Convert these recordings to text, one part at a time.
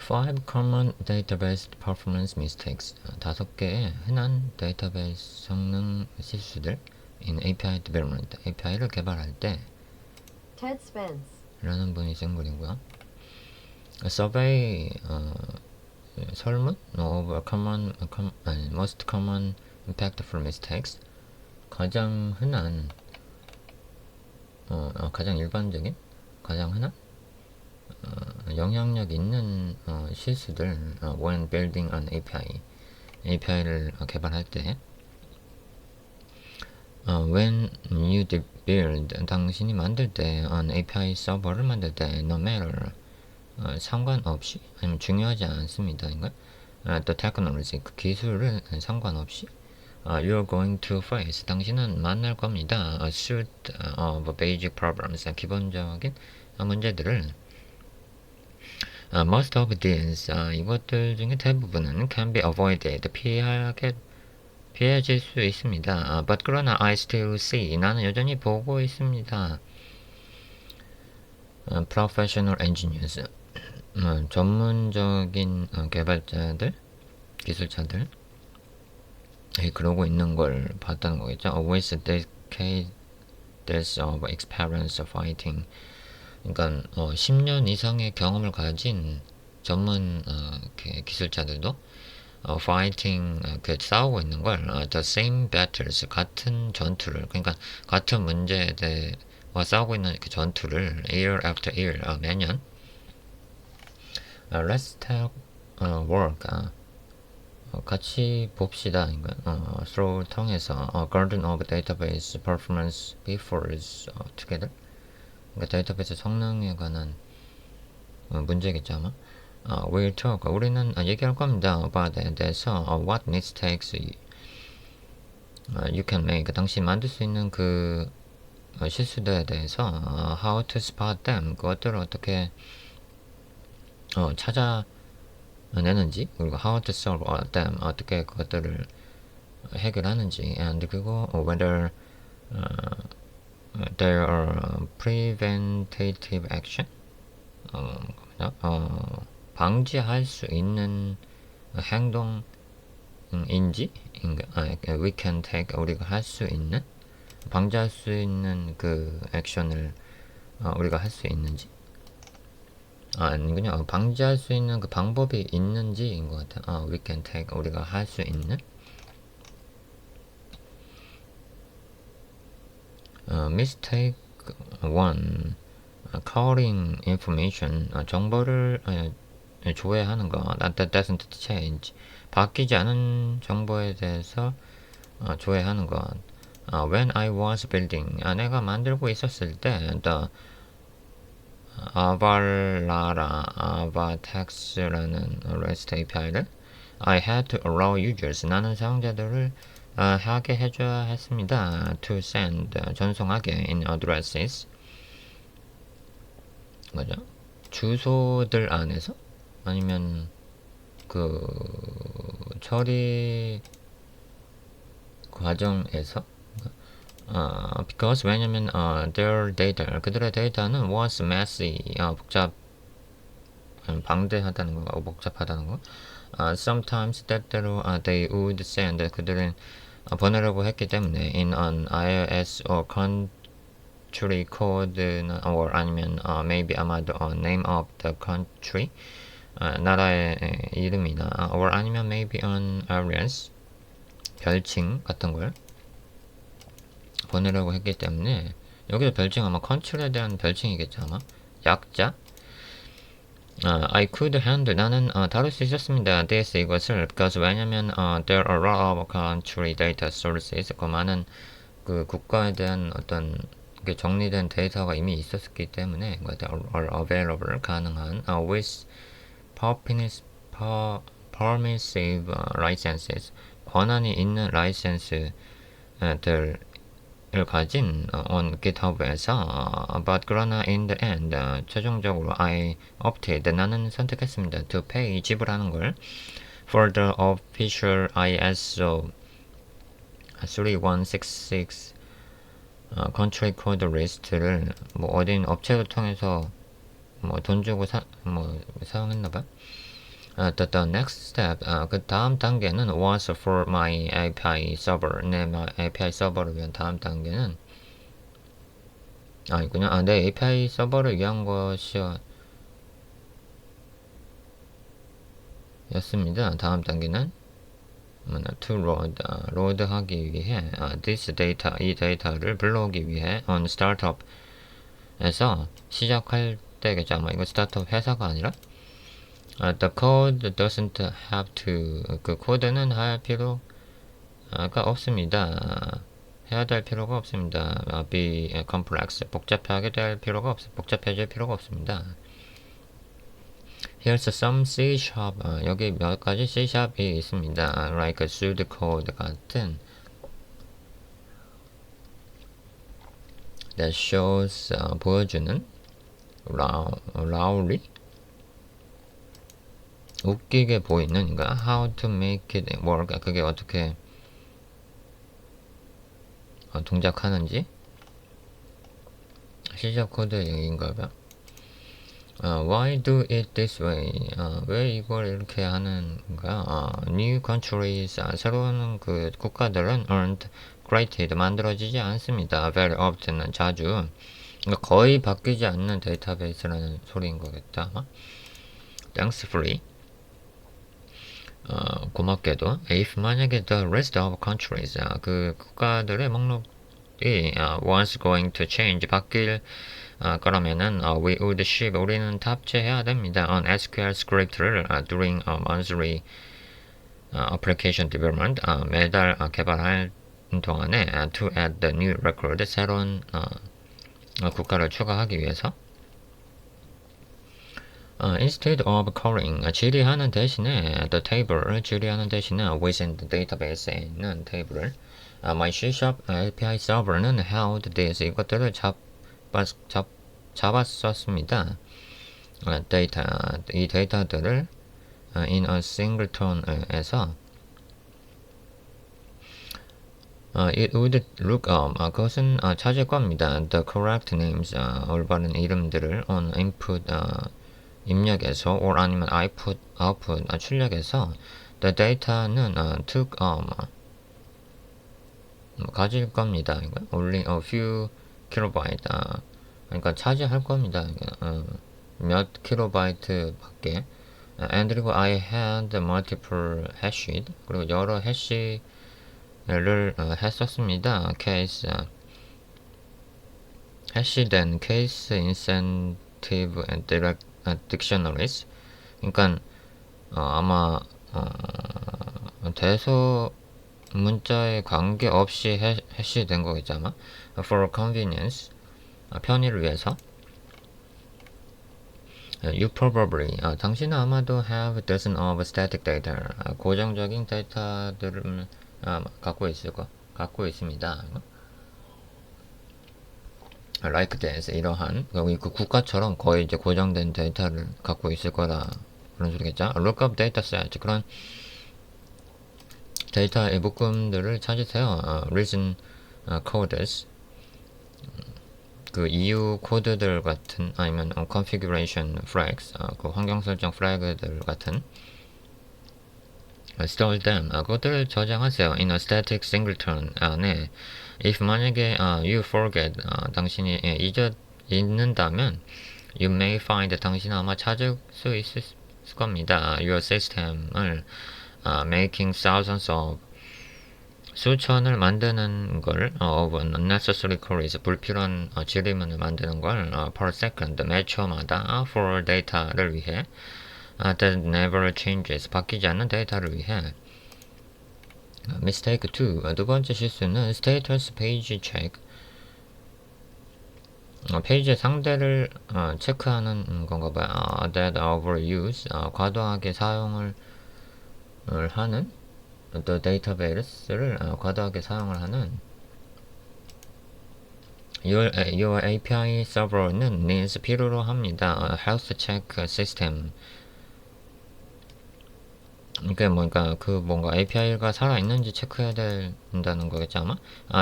Five common database performance mistakes. 5개의 흔한 데이터베이스 성능 실수들 in API development. API를 개발할 때 Ted Spence. 라는 분이 쓴 글이고요. A survey 설문 of most common impactful mistakes. 가장 흔한 가장 일반적인 가장 흔한 영향력 있는 실수들 when building an API를 개발할 때 when you build 당신이 만들 때 an API 서버를 만들 때 no matter 상관없이 아니면 중요하지 않습니다. 이걸 the technology 그 기술을 상관없이 you're going to face 당신은 만날 겁니다. a suite of basic problems 기본적인 문제들을 most of these 이것들 중에 대부분은 can be avoided 피해질 수 있습니다. But 그러나 I still see 나는 여전히 보고 있습니다. Professional engineers 전문적인 개발자들 기술자들 그러고 있는 걸 봤다는 거겠죠. With decades of experience fighting 그러니까 10년 이상의 경험을 가진 전문 기술자들도 fighting 싸우고 있는 걸 the same battles 같은 전투를 그러니까 같은 문제에 대해와 싸우고 있는 그 전투를 year after year 매년 let's take work 같이 봅시다 through 통해서 garden of database performance before together 그러니까 데이터베이스 성능에 관한 문제겠죠 아마. We'll talk. 우리는 얘기할 겁니다. about that. 대해서 what mistakes you can make. 당신 만들 수 있는 그 실수들에 대해서 how to spot them. 그것들을 어떻게 찾아내는지 그리고 how to solve them. 어떻게 그것들을 해결하는지 and 그리고 whether there are preventative action 방지할 수 있는 행동인지 we can take 우리가 할 수 있는 방지할 수 있는 그 액션을 우리가 할 수 있는지 아니군요. 방지할 수 있는 그 방법이 있는지인 것 같아요. we can take 우리가 할 수 있는 mistake 1 calling information 정보를 조회하는 거 that doesn't change 바뀌지 않은 정보에 대해서 조회하는 것 when I was building 내가 만들고 있었을 때 the avaTax라는 REST API를 I had to allow users 나는 사용자들을 하게 해줘야 했습니다. to send 전송하게 in addresses 뭐죠? 주소들 안에서 아니면 그 처리 과정에서 because 왜냐면 their data 그들의 데이터는 was messy 방대하다는 거 복잡하다는 거 sometimes 때때로 they would send 그들은 보내려고 했기 때문에 in an iOS or country code or 아니면 maybe 아마도 name of the country 나라의 이름이나 or 아니면 maybe an alias 별칭 같은 걸 보내려고 했기 때문에 여기서 별칭 아마 country에 대한 별칭이겠죠 아마 약자 I could handle 나는 다룰 수 있었습니다. this 이것을 because 왜냐면 there are a lot of country data sources 그 많은 그 국가에 대한 어떤 정리된 데이터가 이미 있었기 때문에 are available 가능한 with permissive licenses 권한이 있는 라이센스들을 가진 on GitHub에서 but 그러나 in the end 최종적으로 I opted 나는 선택했습니다. to pay 지불하는 걸 for the official ISO 3166 country code list를 뭐 어딘 업체를 통해서 뭐 돈 주고 사용했나봐. the next step, 그 다음 단계는 was for my API server. 내 API 서버를 위한 다음 단계는 아니군요. 내 API 서버를 위한 였습니다. 다음 단계는 to load 하기 위해 this data, 이 데이터를 불러오기 위해 on startup에서 시작할 때겠죠. 아마 이거 스타트업 회사가 아니라 the code doesn't have to, 그 코드는 할 필요가 없습니다. 해야 될 필요가 없습니다. be complex, 복잡해질 필요가 없습니다. Here's some C#, 여기 몇 가지 C#이 있습니다. like pseudocode 같은 that shows, 보여주는 loudly 웃기게 보이는 how to make it work, 그게 어떻게 동작하는지 C# 코드 얘기인가요? Why do it this way? 왜 이걸 이렇게 하는가? New countries, 새로운 그 국가들은 aren't created, 만들어지지 않습니다. Very often, 자주. 그러니까 거의 바뀌지 않는 데이터베이스라는 소리인 거겠다. Thankfully, 고맙게도, if 만약에 the rest of countries, 그 국가들의 목록이 was going to change, 바뀔 그러면은 we would ship, 우리는 탑재해야 됩니다. on SQL script를 during monthly application development, 매달 개발할 동안에 to add the new record, 새로운 국가를 추가하기 위해서 instead of calling, 질의하는 대신에 the table, 질의하는 대신에 within the database에 있는 테이블을 my C# API server는 held this, 이것들을 잡았었습니다. 이 데이터들을 in a singleton에서 it would look up, 그것은 찾을 겁니다. the correct names, 올바른 이름들을 on input, 입력에서 or 아니면 output, 출력에서 the data는 took 가질 겁니다. only a few kilobyte, 그러니까 차지할 겁니다. 몇 킬로바이트밖에. and 그리고 I had multiple hashes, 그리고 여러 해시를 했었습니다. case, hash된 case insensitive and direct dictionaries. 그러니까 아마 대소 문자에 관계없이 해시된 거겠죠 아마. for convenience, 편의를 위해서. You probably, 당신은 아마도 have dozens of static data, 고정적인 데이터들을 갖고 있습니다. like this, 이러한 그 국가처럼 거의 이제 고정된 데이터를 갖고 있을 거라 그런 소리겠죠. lookup dataset, 그런 데이터의 묶음들을 찾으세요. reason codes, 그 EU 코드들 같은, 아니면 configuration flags, 그 환경 설정 플래그들 같은. store them, 그것들을 저장하세요. in a static singleton 안에. if 만약에 you forget, 당신이 잊는다면 you may find, 당신은 아마 찾을 수 있을 겁니다. your system을 making thousands of, 수천을 만드는 걸 of unnecessary queries, 불필요한 질의문을 만드는 걸 per second, 매 초마다 for data를 위해 that never changes, 바뀌지 않는 데이터를 위해. mistake 2, 두 번째 실수는 status page check, 페이지의 상대를 체크하는 건가 봐요. that overuse, 과도하게 사용을 하는, 또 데이터베이스를 과도하게 사용을 하는. your API server는 needs, 필요로 합니다. health check system, 이게 뭔가 그 뭔가 API가 살아 있는지 체크해야 된다는 거겠지 아마.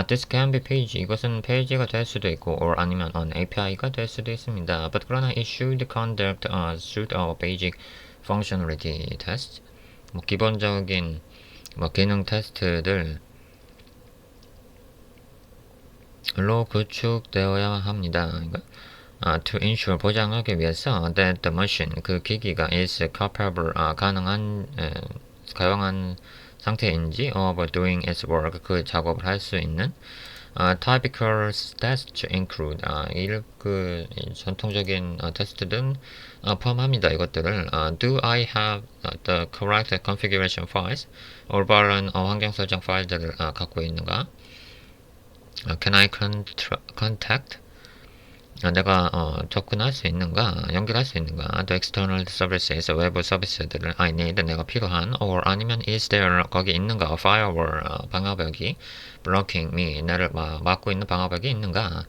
This can be page. 이것은 페이지가 될 수도 있고, or 아니면 an API가 될 수도 있습니다. But 그러나 it should conduct a suite of basic functionality tests. 뭐 기본적인 뭐 기능 테스트들로 구축되어야 합니다. 그러니까 to ensure 보장하기 위해서 that the machine 그 기기가 is capable 가용한 상태인지 of doing its work 그 작업을 할 수 있는 typical tests include 그 전통적인 테스트는 포함합니다. 이것들을 do I have the correct configuration files 올바른 환경 설정 파일들을 갖고 있는가? Can I contact 내가 접근할 수 있는가, 연결할 수 있는가, the external services, 외부 서비스들을 I need, 내가 필요한, or 아니면 is there, 거기 있는가, a firewall, 방화벽이 blocking me, 나를 막고 있는 방화벽이 있는가,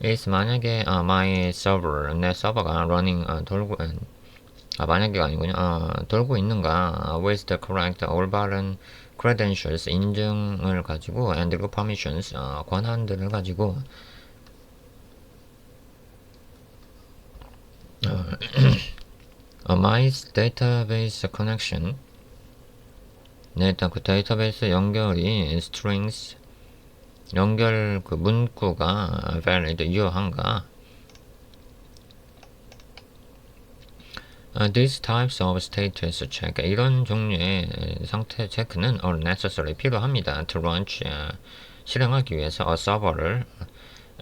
is 만약에 my server, 내 서버가 running, 돌고, 만약에가 아니군요, 돌고 있는가, with the correct, 올바른 credentials, 인증을 가지고, and 그리고 permissions, 권한들을 가지고, my database connection 네, 일단 그 데이터베이스 연결이 strings 연결 그 문구가 valid 유효한가 these types of status check 이런 종류의 상태 체크는 are necessary 필요합니다 to launch 실행하기 위해서 a server를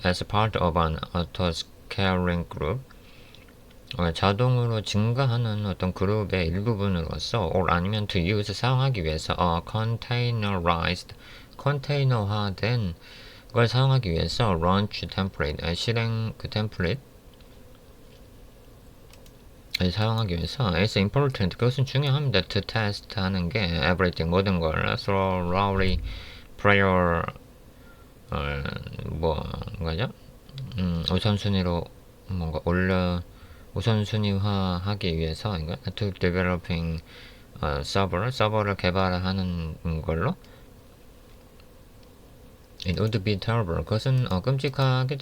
as part of an auto scaling group 자동으로 증가하는 어떤 그룹의 일부분으로서 or 아니면 to use 사용하기 위해서 containerized 컨테이너화된 걸 사용하기 위해서 launch template 실행 그 템플릿 사용하기 위해서 it's important 그것은 중요합니다 to test 하는 게 everything 모든 걸 thoroughly prior 뭐가죠 우선순위로 뭔가 우선순위화하기 위해서인가? To developing 서버를 개발하는 걸로 It would be terrible. 그것은 끔찍하게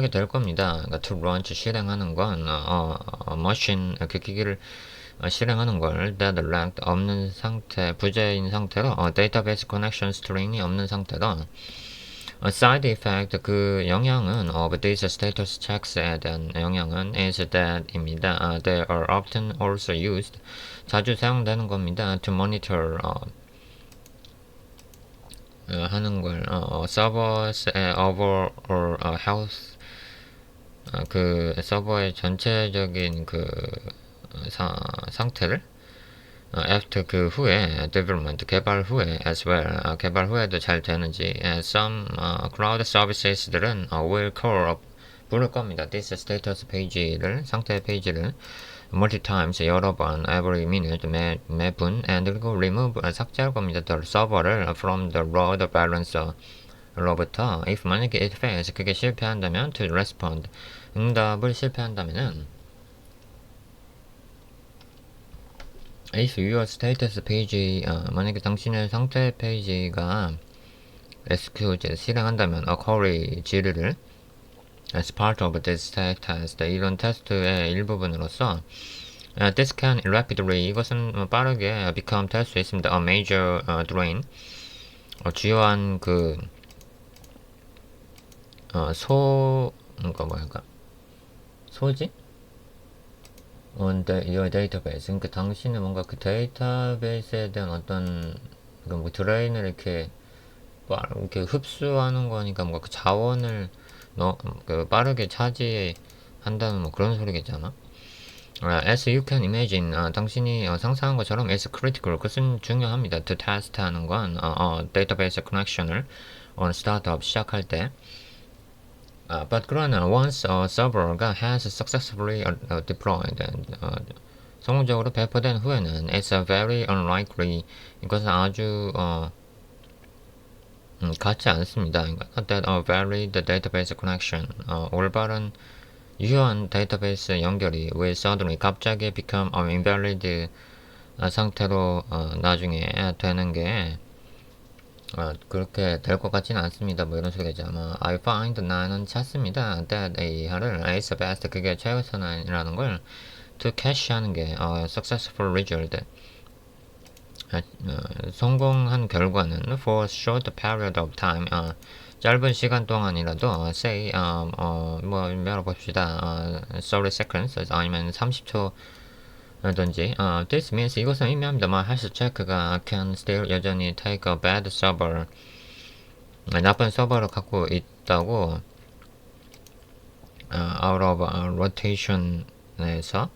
될 겁니다. 그러니까 to launch 실행하는 건 machine 그 기기를 실행하는 걸 that lacked 없는 상태 부재인 상태로 database connection string이 없는 상태로 A side effect 그 영향은 of these status checks에 대한 영향은 is that입니다. They are often also used 자주 사용되는 겁니다. To monitor 하는 걸 서버의 overall health 그 서버의 전체적인 그 상태를 after 그 후에 development 개발 후에 as well 개발 후에도 잘 되는지 some cloud services들은 will call up 부를 겁니다. This status page를 상태 페이지를 multi times 여러 번 every minute 매분 and 그리고 remove 삭제할 겁니다. The server를 from the load balancer로부터 if 만약에 it fails 그게 실패한다면 to respond 응답을 실패한다면은 if your status page 만약에 당신의 상태 페이지가 execute 실행한다면 a query를 as part of this test 이런 테스트의 일부분으로서 this can rapidly 이것은 빠르게 become 될 수 있습니다. a major drain 주요한 그 그러니까 소지? on your database. 그러니까 당신은 뭔가 그 데이터베이스에 대한 어떤 뭐 드레인을 이렇게 흡수하는 거니까 뭔가 그 자원을 그 빠르게 차지한다는 뭐 그런 소리겠잖아. As you can imagine, 당신이 상상한 것처럼 it's critical. 그것은 중요합니다. To test 하는 건 database connection을 on startup 시작할 때. But 그러나 once a server가 has successfully deployed, 성공적으로 배포된 후에는 it's a very unlikely. 이것은 아주 같지 않습니다. That a valid database connection, 올바른 유효한 데이터베이스 연결이 will suddenly 갑자기 become invalid 상태로 나중에 되는 게 그렇게 될 것 같지는 않습니다. 뭐 이런 소리겠죠. 아마 I find 나는 찾습니다. that A를 is best 그게 최우선이라는 걸 to cache 하는 게 successful result 성공한 결과는 for a short period of time 짧은 시간 동안이라도 say 뭐 열어봅시다 30 seconds 아니면 30초 든지 this means 이것은 의미합니다. 뭐 하시 체크가 can still 여전히 take a bad server 나쁜 서버를 갖고 있다고 out of rotation에서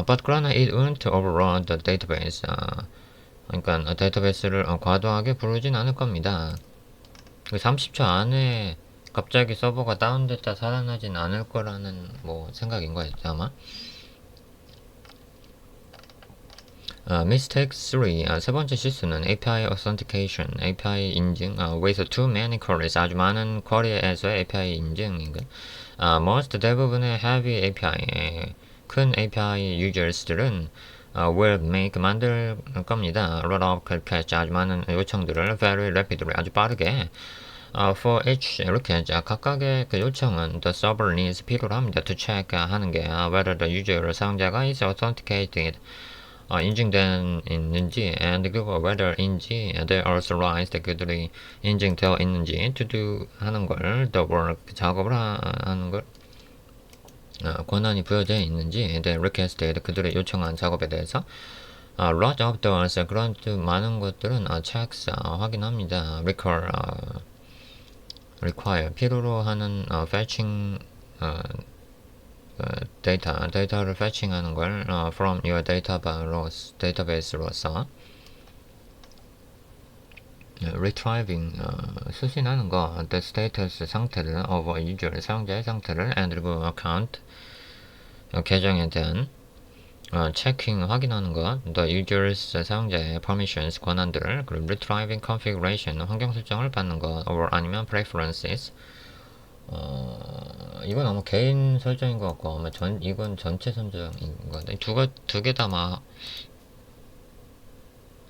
but 그러나 it won't overrun the database 그러니까 데이터베이스를 과도하게 부르진 않을 겁니다. 30초 안에 갑자기 서버가 다운됐다 살아나진 않을 거라는 뭐 생각인 거였죠 아마. Mistake 3, 세 번째 실수는 API authentication, API 인증, with too many queries, 아주 많은 쿼리에서의 API 인증인가. Most 대부분의 heavy API, 큰 API users들은 will make, 만들 겁니다. A lot of catch, 아주 많은 요청들을 very rapidly, 아주 빠르게. For each 이렇게 각각의 그 요청은 the server needs 필요로 합니다. To check 하는 게 whether the user 사용자가 is authenticated 인증된 있는지 and 그리고 whether인지 they authorized 그들이 인증되어 있는지 to do 하는 걸 the work 작업을 하는 걸 권한이 부여되어 있는지 they requested 그들의 요청한 작업에 대해서 lot of those 그런 많은 것들은 checks 확인합니다. require 필요로 하는 fetching 데이터를 fetching하는 걸 from your database로서 retrieving 수신하는 거 the status 상태를 of a user 사용자의 상태를 and 그리고 account 계정에 대한 checking 확인하는 것 the users 사용자의 permissions 권한들을 그리고 retrieving configuration 환경 설정을 받는 것 or 아니면 preferences 이건 아마 개인 설정인 것 같고 아마 이건 전체 설정인 것 같아요. 두 개 다 막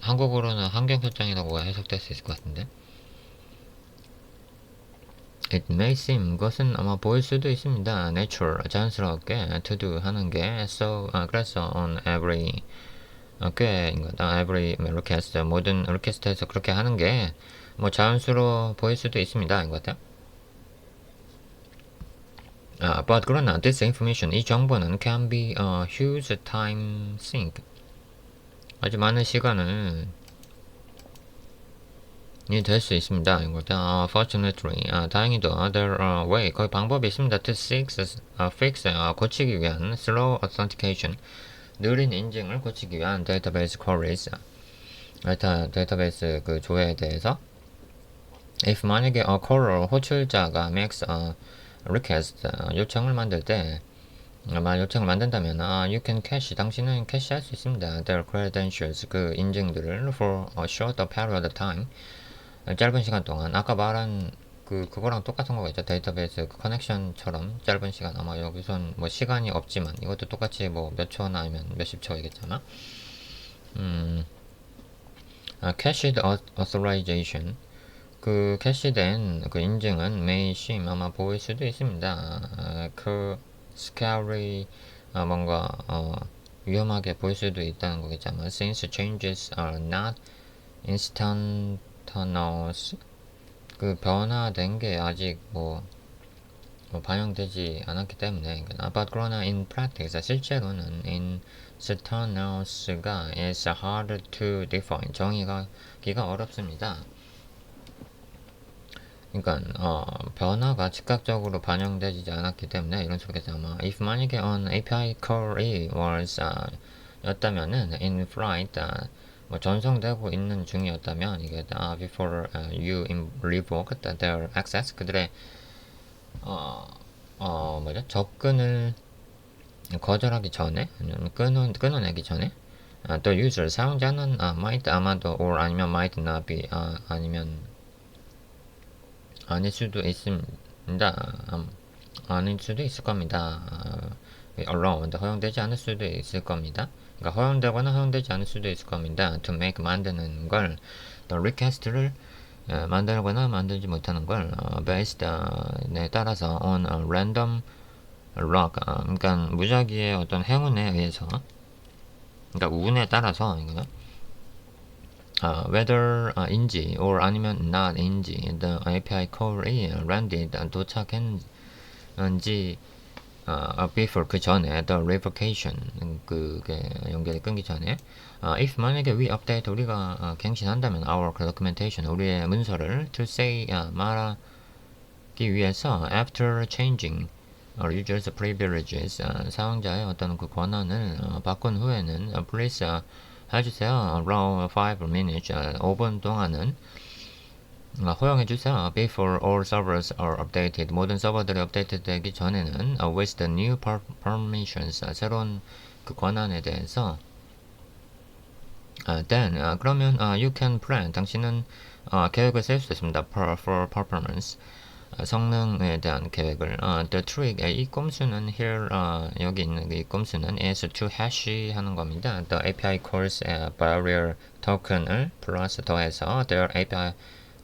한국어로는 환경 설정이라고 해석될 수 있을 것 같은데. It may seem 그것은 아마 보일 수도 있습니다. Natural 자연스럽게 to do 하는 게 so 그래서 on every 꽤인 거다. every request 모든 리퀘스트에서 그렇게 하는 게 뭐 자연스러워 보일 수도 있습니다. 인 것 같아요. But 그러나 this information 이 정보는 can be a huge time sink 아주 많은 시간을 될 수 있습니다. 이거다. Fortunately, 다행히도 there are way 거의 방법이 있습니다. To fix 고치기 위한 slow authentication 느린 인증을 고치기 위한 database queries 데이터베이스 그 조회에 대해서 if 만약에 a caller 호출자가 makes a request 요청을 만들 때 요청을 만든다면 you can cache 당신은 캐시할 수 있습니다. their credentials 그 인증들을 for a short period of time 짧은 시간 동안 아까 말한 그거랑 똑같은 거겠죠. 데이터베이스 그 커넥션처럼 짧은 시간 아마 여기선 뭐 시간이 없지만 이것도 똑같이 뭐 몇 초나 아니면 몇십 초이겠잖아. cached authorization 그 캐시된 그 인증은 may seem 아마 보일 수도 있습니다. 그 scary 뭔가 위험하게 보일 수도 있다는 거겠지만 since changes are not instantaneous 그 변화된 게 아직 뭐 반영되지 않았기 때문에 but 그러나 in practice 실제로는 instantaneous가 is hard to define 정의하기가 어렵습니다. 그러니까 변화가 즉각적으로 반영되지 않았기 때문에 이런 속에서 아마 if 만약에 on API query was 였다면은 in flight 뭐 전송되고 있는 중이었다면 이게 before you revoked their access 그들의 접근을 거절하기 전에 끊어내기 전에 또 user 사용자는 might 아마도 or 아니면 might not be 아니면 아닐 수도 있습니다. 아닐 수도 있을 겁니다. allowed 허용되지 않을 수도 있을 겁니다. 그러니까 허용되거나 허용되지 않을 수도 있을 겁니다. to make 만드는 걸 the request를 만들거나 만들지 못하는 걸 based에 따라서 on a random log 그러니까 무작위의 어떤 행운에 의해서 그러니까 운에 따라서 이거는 whether 인지 or 아니면 not 인지 the API call이 landed 도착했는지 before 그 전에 the revocation 그게 연결이 끊기 전에 if 만약에 we update 우리가 갱신한다면 our documentation 우리의 문서를 to say 말하기 위해서 after changing users privileges 사용자의 어떤 그 권한을 바꾼 후에는 please 해주세요. around 5 minutes 5분 동안은 허용해주세요. Before all servers are updated 모든 서버들이 업데이트 되기 전에는 with the new permissions 새로운 그 권한에 대해서 then 그러면 you can plan 당신은 계획을 쓸 수 있습니다. for performance 성능에 대한 계획을 the trick 이 꼼수는 here 여기 있는 이 꼼수는 is to hash 하는 겁니다. the API calls barrier token을 플러스 더해서 their API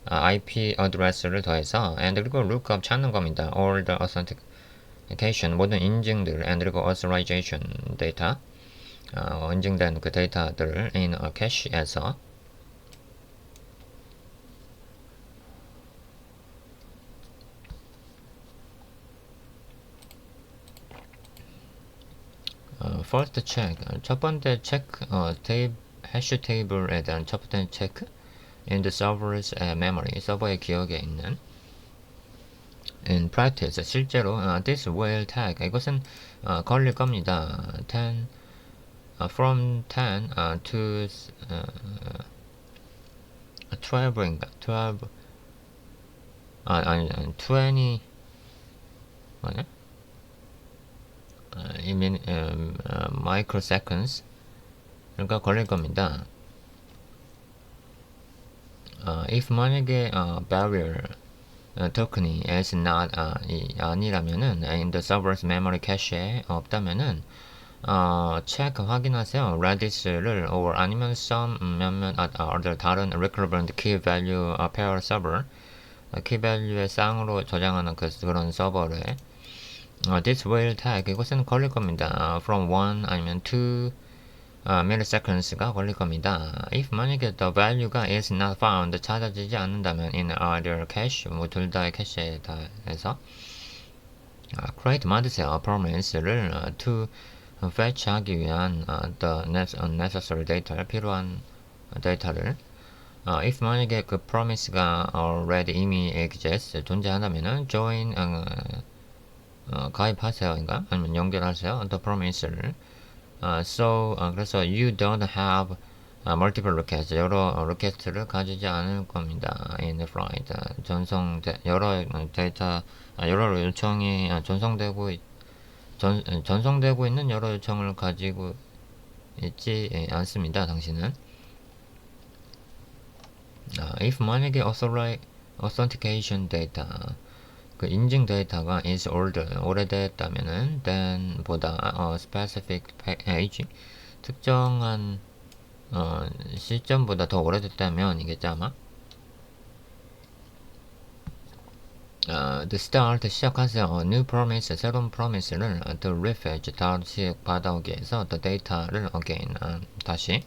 IP 어드레스를 더해서 and 그리고 lookup 찾는 겁니다. all the authentication 모든 인증들 and 그리고 authorization 데이터 인증된 그 데이터들을 in a cache에서 first check 첫 번째 체크 해시 테이블에 대한 첫 번째 체크 in the server's memory 서버의 기억에 있는 in practice 실제로 this will take 이것은 걸릴 겁니다. 10 from 10 to 12인가 12 아니 20 뭐냐 microseconds 그러니까 걸릴 겁니다. if 만약에 barrier token이 is not 아니라면은 in the server's memory cache에 없다면은 check 확인하세요. Redis를 or 아니면 some 몇몇 other 다른 recurrent key value pair server key value의 쌍으로 저장하는 그런 서버를 this will take 이것은 걸릴 겁니다. from 1 아니면 2 milliseconds가 걸릴 겁니다. if 만약에 the value가 is not found 찾아지지 않는다면 in either cache 뭐 둘 다의 캐시에서 create 만드세요. promise를 to fetch 하기 위한 the necessary data 필요한 데이터를 if 만약에 그 promise가 already 이미 exists 존재한다면은 join 가입하세요. 그러니까 아니면 연결하세요. the promise를 so 그래서 you don't have multiple requests 여러 리퀘스트를 가지지 않을 겁니다. in flight 여러 데이터 여러 요청이 전송되고 있는 여러 요청을 가지고 있지 않습니다. 당신은 if 만약에 authentication data 그 인증 데이터가 is older 오래됐다면은 than 보다 specific age 특정한 시점보다 더 오래됐다면 이겠죠 아마 the start 시작하세요. new promise 새로운 promise를 the refresh 다시 받아오기 위해서 the data를 again 다시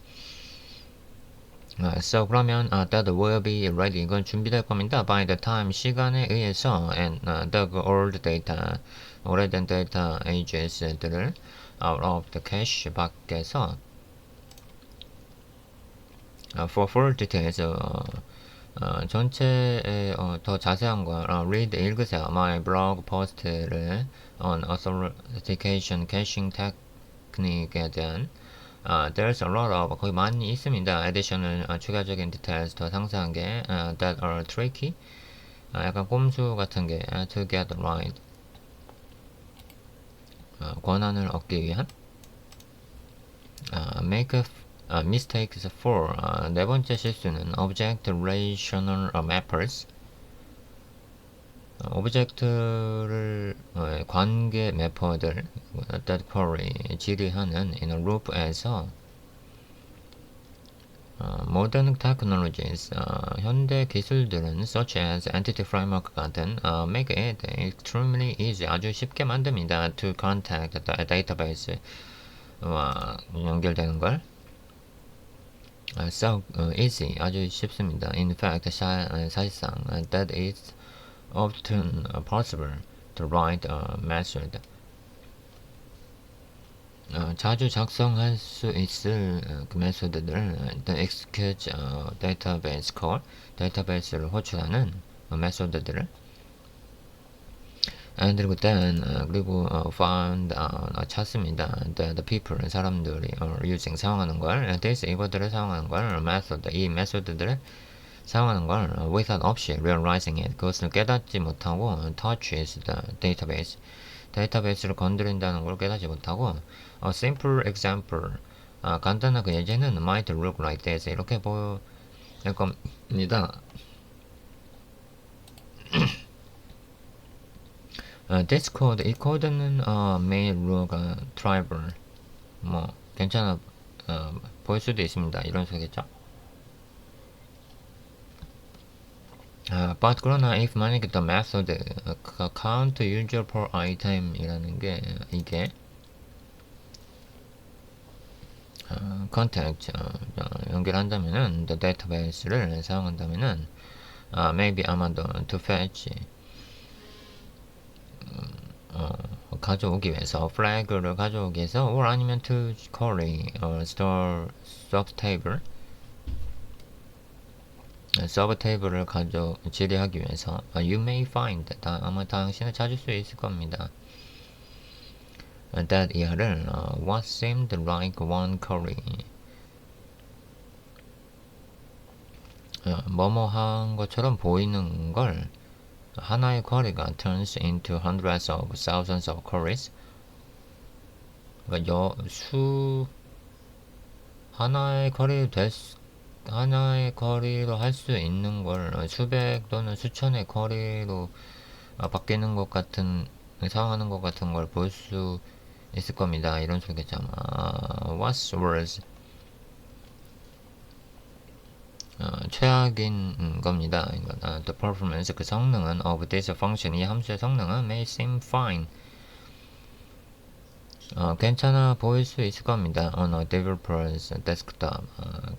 so 그러면 that will be ready 이건 준비될 겁니다. by the time 시간에 의해서 and the old data 오래된 데이터 ages들을 out of the cache 밖에서 for full details 전체의 더 자세한 거 read 읽으세요. my blog post를 on authentication caching technique에 대한 there's a lot of 거의 많이 있습니다. additional 추가적인 details 더 상세한 게 that are tricky 약간 꼼수 같은 게 to get right 권한을 얻기 위한 make mistakes for 네 번째 실수는 object relational mappers 오브젝트를 관계 매퍼들 that query 질의하는 in a loop에서 modern technologies 현대 기술들은 such as entity framework 같은 make it extremely easy 아주 쉽게 만듭니다 to contact the database와 연결되는 걸 so easy 아주 쉽습니다. In fact 사실상 that is often possible to write a method 자주 작성할 수 있을 그 메소드들 the execute database call 데이터베이스를 호출하는 메소드들을 and 그리고 then 그리고 found 찾습니다. the people 사람들이 using 사용하는 걸 this 이거들을 사용하는 걸 method 이 메소드들을 사용하는 걸 without 없이 realizing it 그것을 깨닫지 못하고 touches the database 데이터베이스를 건드린다는 걸 깨닫지 못하고 a simple example 간단한 그 예제는 might look like this 이렇게 보일 겁니다. this code 이 코드는 may look trivial 뭐 괜찮아 보일 수도 있습니다. 이런 소리겠죠. but 그러나 if 만약에 the method count user per item 이라는 게 이게 contact 연결한다면은 the database를 사용한다면은 maybe 아마도 to fetch 가져오기 위해서 flag를 가져오기 위해서 or 아니면 to query store subtable 서브 테이블을 질의하기 위해서 you may find 아마 당신은 찾을 수 있을 겁니다. that 이하를 what seemed like one query 뭐뭐한 것처럼 보이는 걸 하나의 query가 turns into hundreds of thousands of queries 그러니까 하나의 쿼리로 할 수 있는 걸 수백 또는 수천의 쿼리로 바뀌는 것 같은 사용하는 것 같은 걸 볼 수 있을 겁니다. 이런 소리겠죠. what's worse 최악인 겁니다. the performance 그 성능은 of this function 이 함수의 성능은 may seem fine 괜찮아 보일 수 있을 겁니다. on a developer's desktop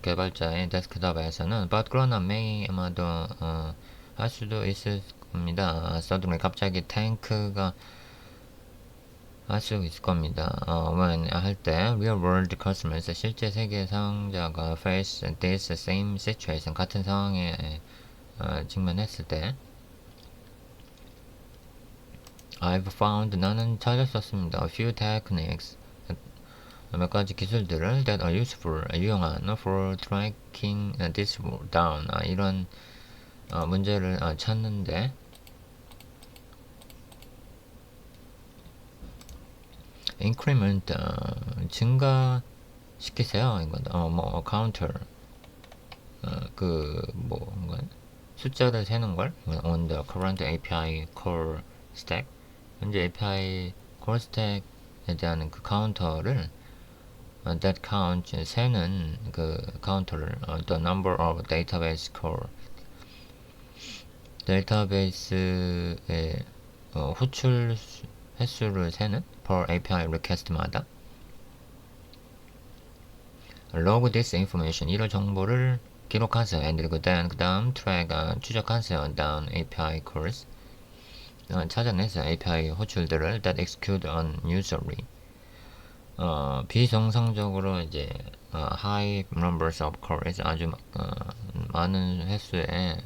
개발자의 데스크톱에서는 but 그러나 may 아마도 할 수도 있을 겁니다. suddenly 갑자기 탱크가 할 수 있을 겁니다. when 할 때 real world customers 실제 세계 사용자가 face this same situation 같은 상황에 직면했을 때 I've found 나는 찾았었습니다. A few techniques 몇 가지 기술들을 that are useful 유용한 for tracking this down 이런 문제를 찾는데 increment 증가시키세요. 이건 뭐 counter 숫자를 세는 걸 on the current API core stack 현재 API core stack에 대한 그 카운터를 that count 세는 그 카운터를 the number of database core 데이터베이스의 호출 횟수를 세는 per API request마다 log this information 이런 정보를 기록하세요. and 그리고 then 그 다음 track 추적하세요. down API calls 찾아내서 API 호출들을 that execute unusually 비정상적으로 이제 high numbers of calls 아주 많은 횟수의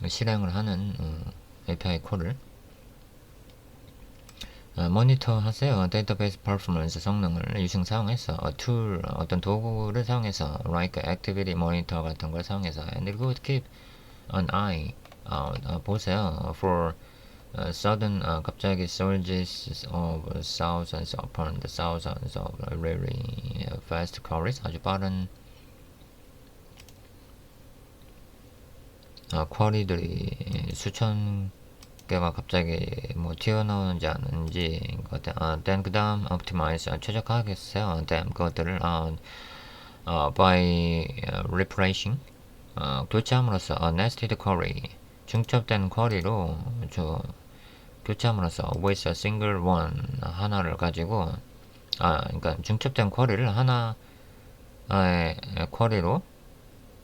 실행을 하는 API 콜을 모니터 하세요. 데이터베이스 퍼포먼스 성능을 유심 사용해서 툴 어떤 도구를 사용해서 like activity monitor 같은 걸 사용해서 and 그리고 keep an eye out 보세요. for sudden 갑자기 surges of thousands upon the thousands of really fast queries 아주 빠른 쿼리들이 수천 개가 갑자기 뭐 튀어나오는지 아는지 것들 then 그 다음 optimize 최적화하겠어요. then 그것들을 by replacing 교체함으로써 nested query 중첩된 쿼리로 교체함으로써 with a single one 하나를 가지고 그러니까 중첩된 쿼리를 하나의 쿼리로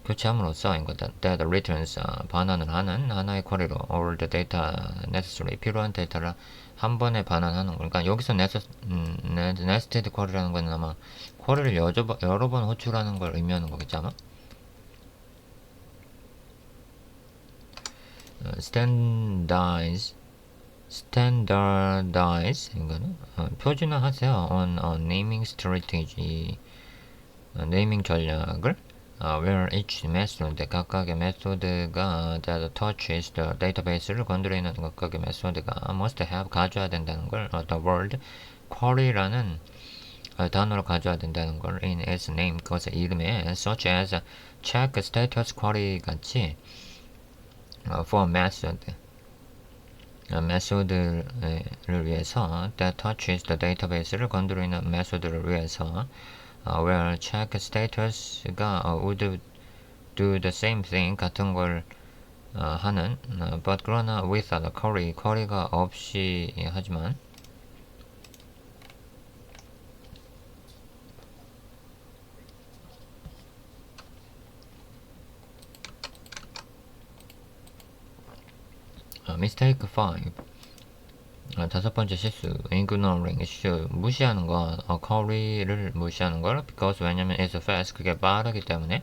교체함으로써 이거다 that returns 반환을 하는 하나의 쿼리로 all the data necessary 필요한 데이터를 한 번에 반환하는 거. 그러니까 여기서 nested 쿼리라는 건 아마 쿼리를 여러 번 호출하는 걸 의미하는 거겠지 아마. standardize 이거는 표준화하세요 on naming strategy 네이밍 전략을 where each method 각각의 메소드가 that touches the database를 건드리는 각각의 메소드가 must have 가져야 된다는 걸 the word query라는 단어를 가져야 된다는 걸 in its name 그것의 이름에 such as check status query 같이 for method 메소드를 위해서 that touches the database를 건드리는 메소드를 위해서 where check status가 would do the same thing 같은 걸 하는 but 그러나 without a query가 없이 하지만 mistake 5 다섯 번째 실수 ignoring 무시하는 거 query를 무시하는 걸 because 왜냐면 it's fast 그게 빠르기 때문에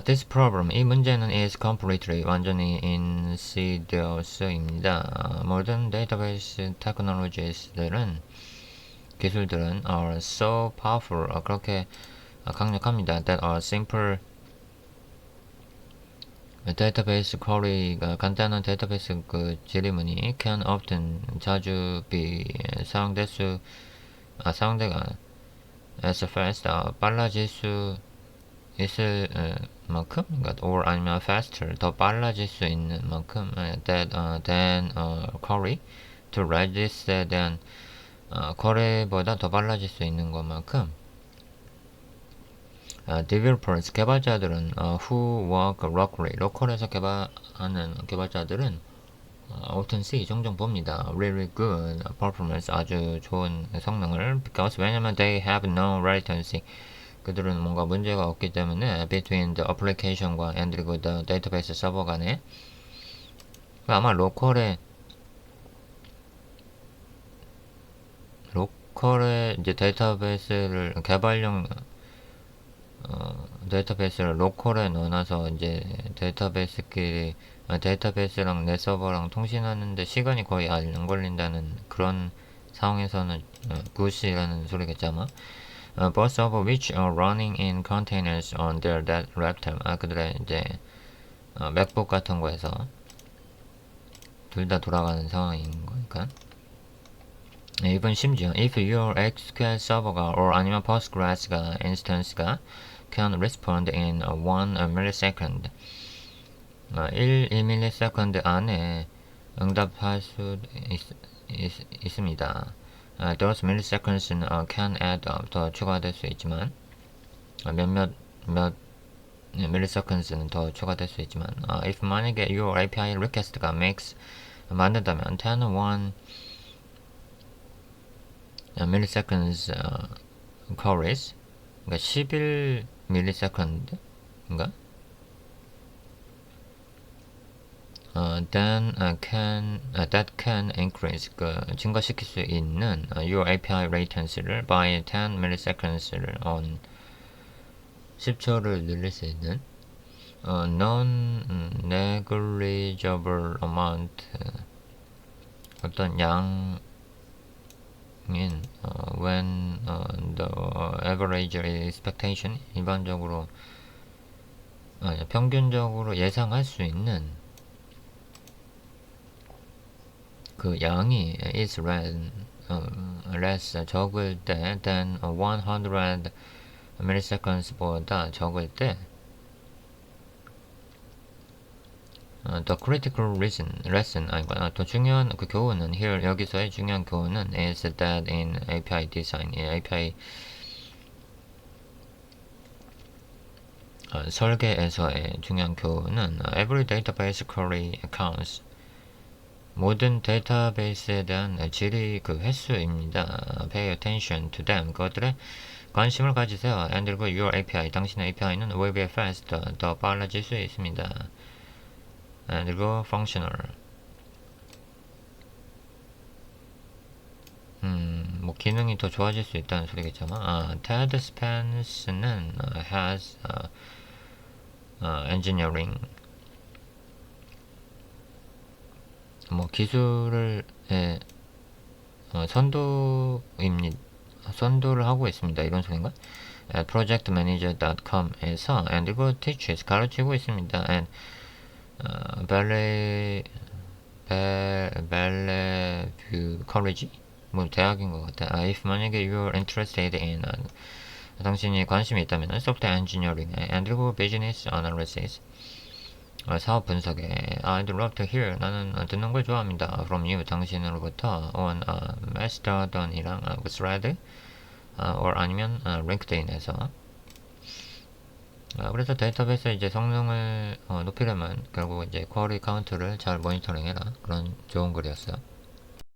this problem 이 문제는 is completely 완전히 insidious입니다. modern database technologies들은 기술들은 are so powerful 그렇게 강력합니다. that are simple 데이터베이스 쿼리가 간단한 데이터베이스 그 질문이 can often 자주 사용되가 as fast 빨라질 수 있을 만큼 그러니까 or 아니면 faster 더 빨라질 수 있는 만큼 than query to register than 거래보다 더 빨라질 수 있는 것만큼 developers 개발자들은 who work locally 로컬에서 개발하는 개발자들은 often see 종종 봅니다. really good performance 아주 좋은 성능을 because 왜냐면 they have no latency 그들은 뭔가 문제가 없기 때문에 between the application과 and 그리고 the database 서버 간에 아마 로컬에 이제 데이터베이스를 개발용 데이터베이스를 로컬에 넣어놔서 이제 데이터베이스랑 내 서버랑 통신하는데 시간이 거의 안 걸린다는 그런 상황에서는 굿이라는 소리겠죠 아마. Both of which are running in containers on their laptop. 그들의 이제 맥북 같은 거에서 둘 다 돌아가는 상황인 거니까. 이번 심지어 if your SQL 서버가 or 아니면 Postgres가 instance가 can respond in 1 millisecond 1ms 안에 응답할 수 있습니다. those milliseconds can add up 더 추가될 수 있지만 몇 milliseconds는 더 추가될 수 있지만 if 만약에 your API request가 만든다면 1 milliseconds queries 그러니까 11 millisecond인가? then that can increase 증가시킬 수 있는 your API latency를 by 10 milliseconds를 on 10초를 늘릴 수 있는 non-negligible amount 어떤 양인 when the average expectation 일반적으로 평균적으로 예상할 수 있는 그 양이 is less 적을 때 than 100 milliseconds보다 적을 때 The critical lesson 아니구나. 더 중요한 그 교훈은 here 여기서의 중요한 교훈은 is that in API design, API 설계에서의 중요한 교훈은 every database query counts. 모든 데이터베이스에 대한 질의 그 횟수입니다. Pay attention to them. 그것들에 관심을 가지세요. And 그리고 your API, 당신의 API는 will be faster, 더 빨라질 수 있습니다. And 그리고 functional. 뭐 기능이 더 좋아질 수 있다는 소리겠죠. Ted Spence는 has engineering 뭐 기술을 선도를 하고 있습니다. 이런 소린가? projectmanager.com에서 and 그리고 teaches 가르치고 있습니다. and 벨레뷰 컬리지 뭐 대학인 것 같아. if 만약에 you're interested in 당신이 관심이 있다면 software engineering and 그리고 business analysis 사업 분석에 I'd love to hear 나는 듣는 걸 좋아합니다. from you 당신으로부터 on Mastodon이랑 Thread or 아니면 LinkedIn에서 그래서 데이터베이스 이제 성능을 높이려면 결국 이제 쿼리 카운트를 잘 모니터링해라 그런 좋은 글이었어요.